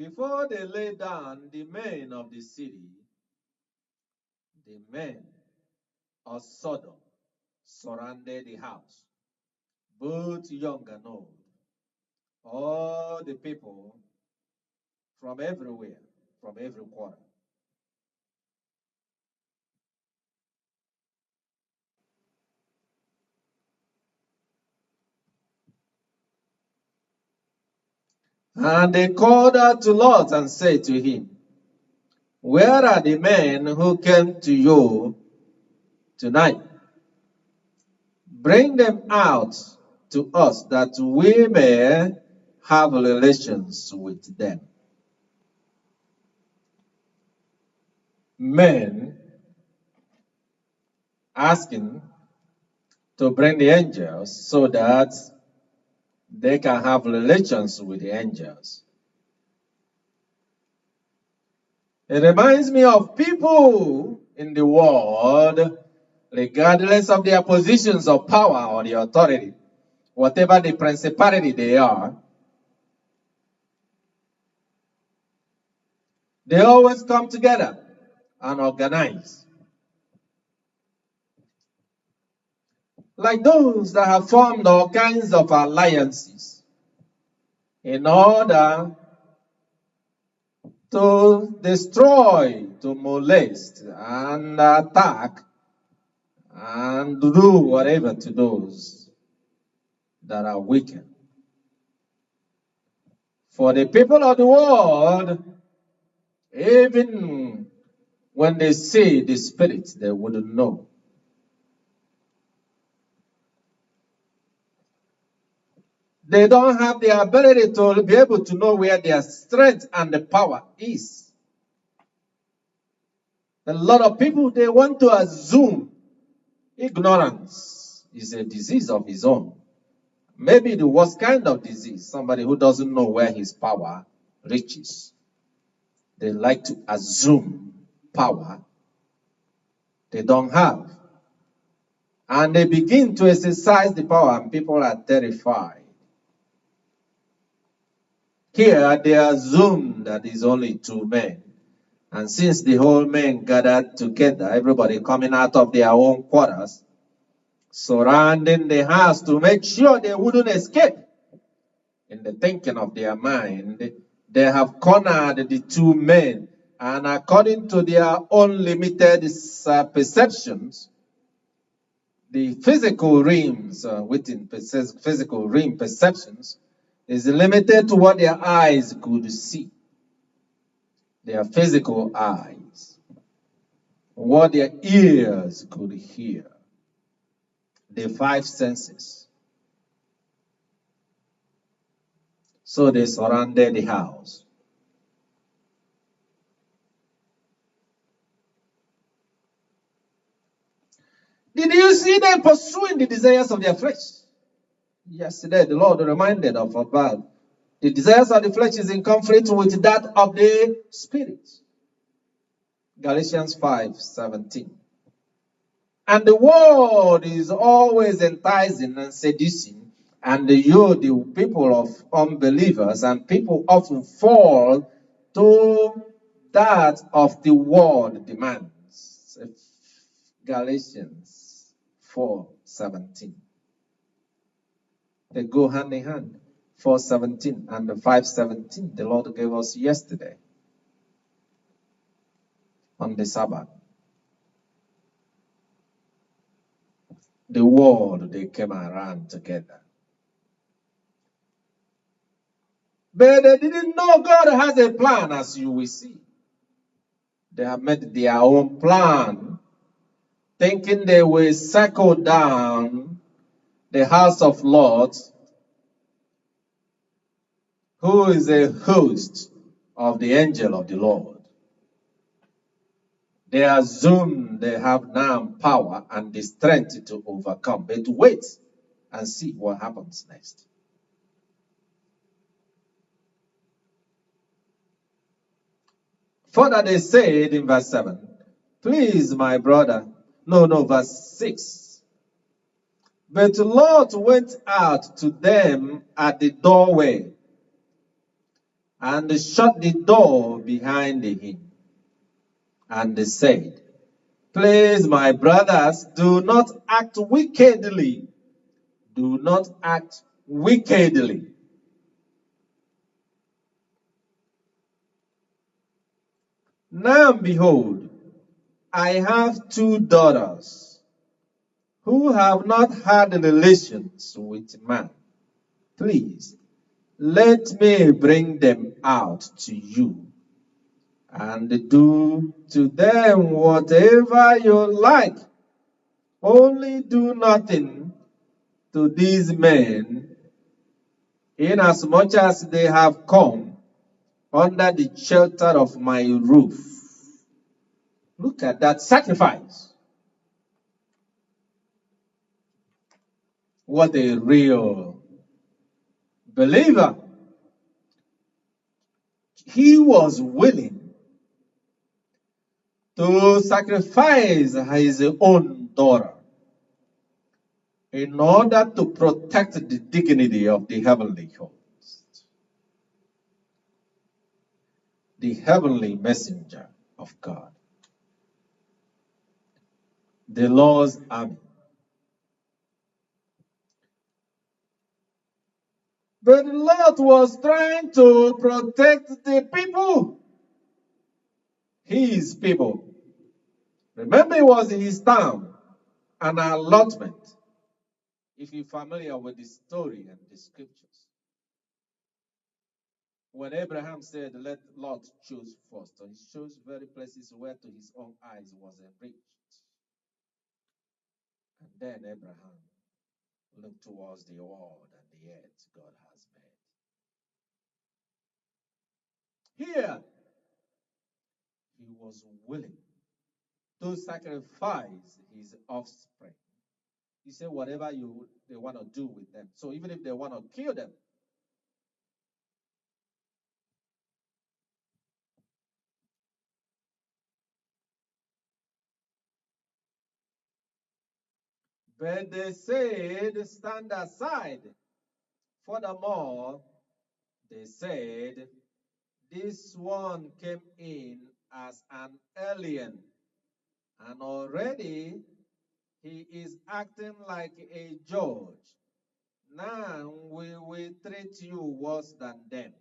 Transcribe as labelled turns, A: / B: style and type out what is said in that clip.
A: Before they lay down, the men of the city, the men of Sodom, surrounded the house, both young and old, all the people from everywhere, from every quarter. And they called out to Lot and said to him, where are the men who came to you tonight? Bring them out to us that we may have relations with them. Men asking to bring the angels so that they can have relations with the angels. It reminds me of people in the world, regardless of their positions of power or the authority, whatever the principality they are, they always come together and organize. Like those that have formed all kinds of alliances in order to destroy, to molest, and attack, and do whatever to those that are wicked. For the people of the world, even when they see the Spirit, they wouldn't know. They don't have the ability to be able to know where their strength and the power is. A lot of people, they want to assume ignorance is a disease of its own. Maybe the worst kind of disease, somebody who doesn't know where his power reaches. They like to assume power they don't have. And they begin to exercise the power, and people are terrified. Here, they assume that it's only two men. And since the whole men gathered together, everybody coming out of their own quarters, surrounding the house to make sure they wouldn't escape. In the thinking of their mind, they have cornered the two men, and according to their own limited perceptions, the physical realms within physical realm perceptions is limited to what their eyes could see, their physical eyes, what their ears could hear, the five senses. So they surrounded the house. Did you see them pursuing the desires of their flesh? Yesterday, the Lord reminded of about the desires of the flesh is in conflict with that of the spirit. Galatians 5:17. And the world is always enticing and seducing, and you, the people of unbelievers, and people often fall to that of the world demands. Galatians 4:17. They go hand in hand. 4:17 and the 5:17 the Lord gave us yesterday on the Sabbath. The world, they came around together. But they didn't know God has a plan, as you will see. They have made their own plan, thinking they will circle down the house of Lord, who is a host of the angel of the Lord. They assume they have now power and the strength to overcome. But wait and see what happens next. Further, they said in verse 7, please, my brother. No, verse 6. But Lot went out to them at the doorway and shut the door behind him, and said, Please, my brothers, do not act wickedly. Do not act wickedly. Now behold, I have two daughters who have not had relations with man. Please, let me bring them out to you, and do to them whatever you like. Only do nothing to these men, inasmuch as they have come under the shelter of my roof. Look at that sacrifice. What a real believer. He was willing to sacrifice his own daughter in order to protect the dignity of the heavenly host, the heavenly messenger of God, the Lord's army. But Lot was trying to protect the people, his people. Remember, it was his town, an allotment. If you're familiar with the story and the scriptures, when Abraham said, Let Lot choose first, so he chose very places where to his own eyes was enriched. And then Abraham looked towards the world and the earth God has made. Here, he was willing to sacrifice his offspring. He said, whatever they want to do with them. So even if they want to kill them, but they said, stand aside. Furthermore, they said, this one came in as an alien, and already he is acting like a judge. Now we will treat you worse than them.